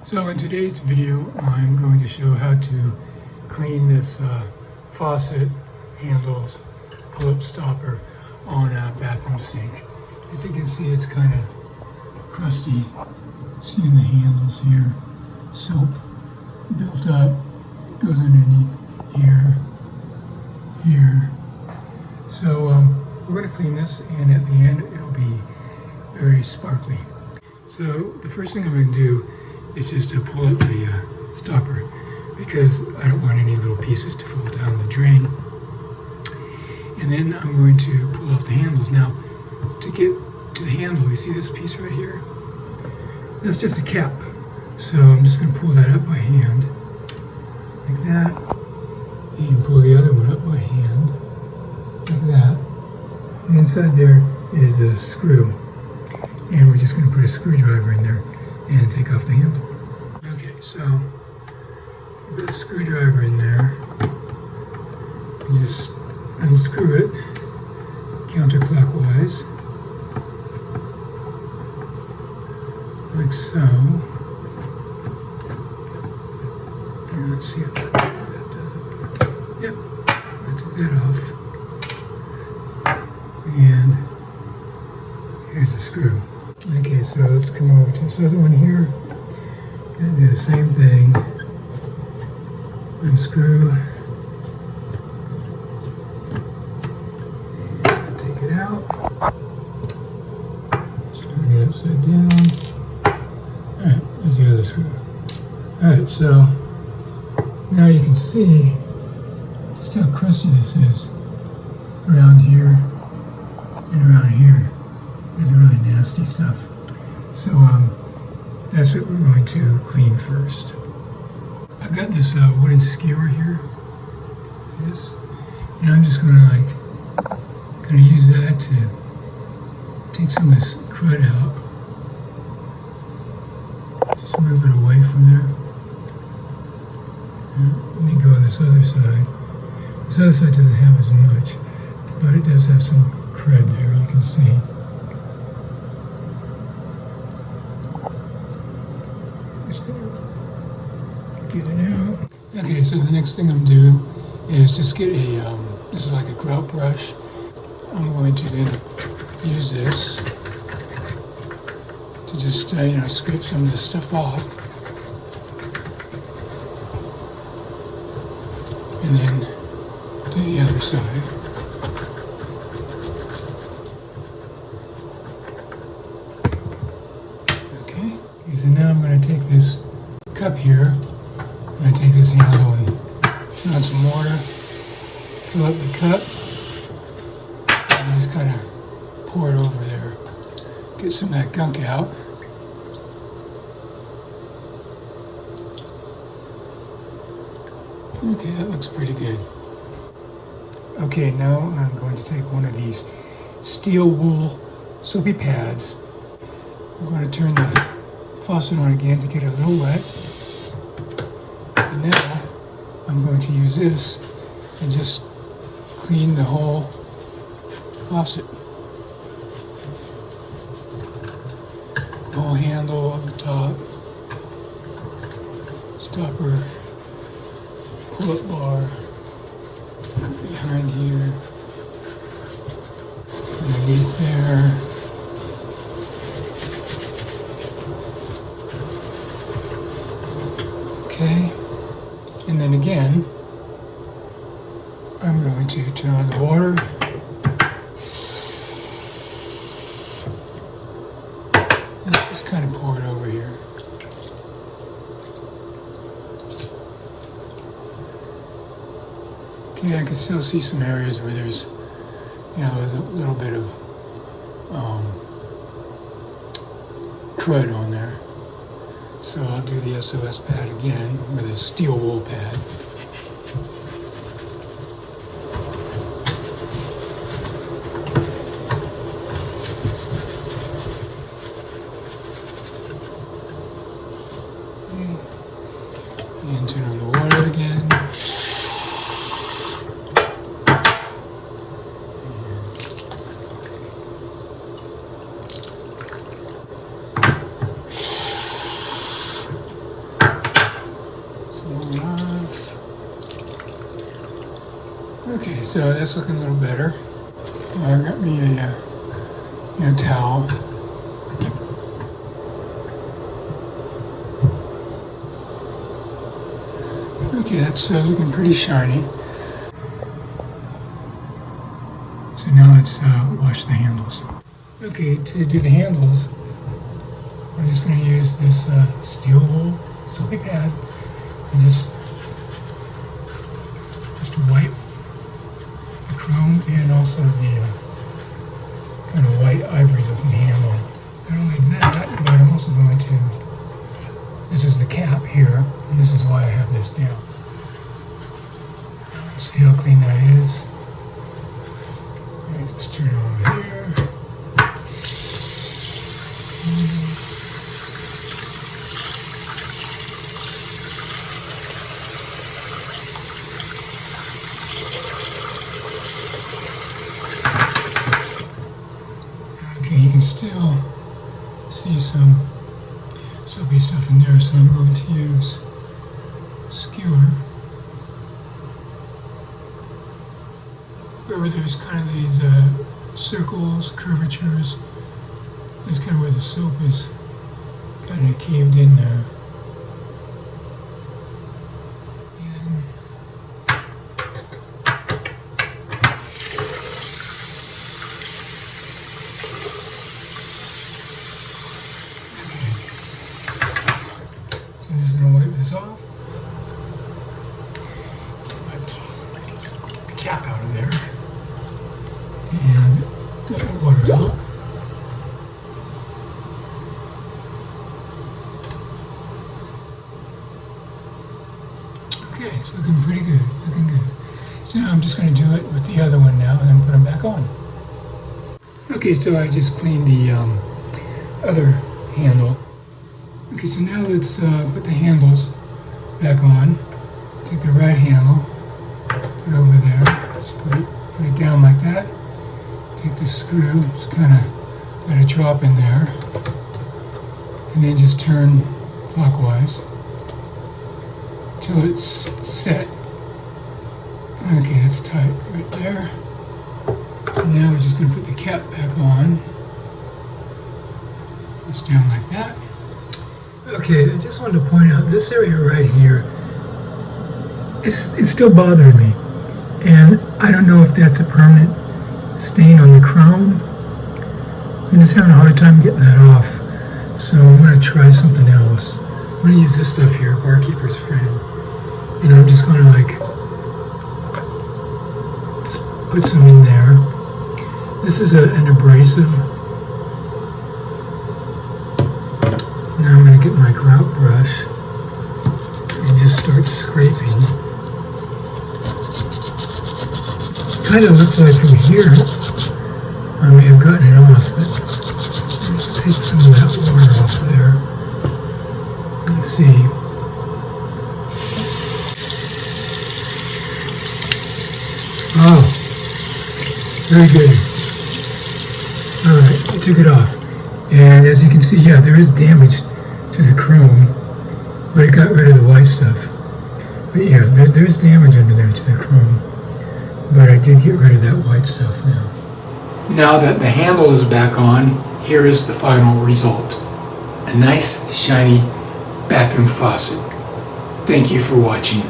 So in today's video, I'm going to show how to clean this faucet handles pull-up stopper on a bathroom sink. As you can see, it's kind of crusty. Seeing the handles here, soap built up, goes underneath here, here. So we're going to clean this, and at the end, it'll be very sparkly. So the first thing I'm going to do is just to pull up the stopper, because I don't want any little pieces to fall down the drain. And then I'm going to pull off the handles. Now, to get to the handle, you see this piece right here? That's just a cap. So I'm just going to pull that up by hand, like that. And pull the other one up by hand, like that. And inside there is a screw. And we're just going to put a screwdriver in there and take off the handle. Okay, so put a screwdriver in there and just unscrew it counterclockwise, like so. And let's see if that does it. Yep, I took that off. And here's the screw. Okay, so let's come over to this other one here. Gonna do the same thing. Unscrew. And take it out. Turn it upside down. Alright, there's the other screw. Alright, so now you can see just how crusty this is around here and around here. It's really nasty stuff. So that's what we're going to clean first. I've got this wooden skewer here. See this? And I'm just going to use that to take some of this crud out. Just move it away from there. And then go on this other side. This other side doesn't have as much, but it does have some crud there, you can see. Get it out. Okay, so the next thing I'm going to do is just get a, this is like a grout brush. I'm going to then use this to just, scrape some of this stuff off. And then do the other side. Okay, so now I'm going to take this cup here. I'm going to take this handle and put on some water, fill up the cup, and just kind of pour it over there. Get some of that gunk out. Okay, that looks pretty good. Okay, now I'm going to take one of these steel wool soapy pads. I'm going to turn the faucet on again to get it a little wet. And now I'm going to use this and just clean the whole faucet. The whole handle on the top, stopper, pull-up bar, behind here, underneath there. Okay, and then again, I'm going to turn on the water. And just kind of pour it over here. Okay, I can still see some areas where there's, there's a little bit of crud on there. So I'll do the SOS pad again with a steel wool pad. Okay. And turn on the water again. Okay, so that's looking a little better. I got me a towel. Okay, that's looking pretty shiny. So now let's wash the handles. Okay, to do the handles, I'm just going to use this steel wool soapy pad and just wipe the chrome and also the kind of white ivory looking handle. Not only that, but I'm also going to, this is the cap here, and this is why I have this down. See how clean that is? Just turn it over here. Okay, you can still see some soapy stuff in there, so I'm going to use a skewer. Wherever there's kind of these circles, curvatures, that's kind of where the soap is kind of caved in there. So I'm just going to wipe this off. Wipe the cap out of there. And let it water out. Okay, it's looking pretty good, looking good. So I'm just going to do it with the other one now and then put them back on. Okay, so I just cleaned the other handle. Okay, so now let's put the handles back on. Take the right handle, put it over there, put it down like that. Take the screw, just kind of let it drop in there, and then just turn clockwise till it's set. Okay, that's tight right there. And now we're just going to put the cap back on. Goes down like that. Okay, I just wanted to point out this area right here it's still bothering me, and I don't know if that's a permanent stain on the chrome. I'm just having a hard time getting that off, so I'm going to try something else. I'm going to use this stuff here, Barkeeper's Friend, and I'm just going to just put some in there. This is an abrasive. Now I'm going to get my grout brush and just start scraping. Kind of looks like from here I may have gotten it off, but let's take some of that water off there. Let's see. Oh, very good. Alright, I took it off. And as you can see, yeah, there is damage to the chrome, but it got rid of the white stuff. But yeah, there's damage under there to the chrome, but I did get rid of that white stuff now. Now that the handle is back on, here is the final result. A nice, shiny bathroom faucet. Thank you for watching.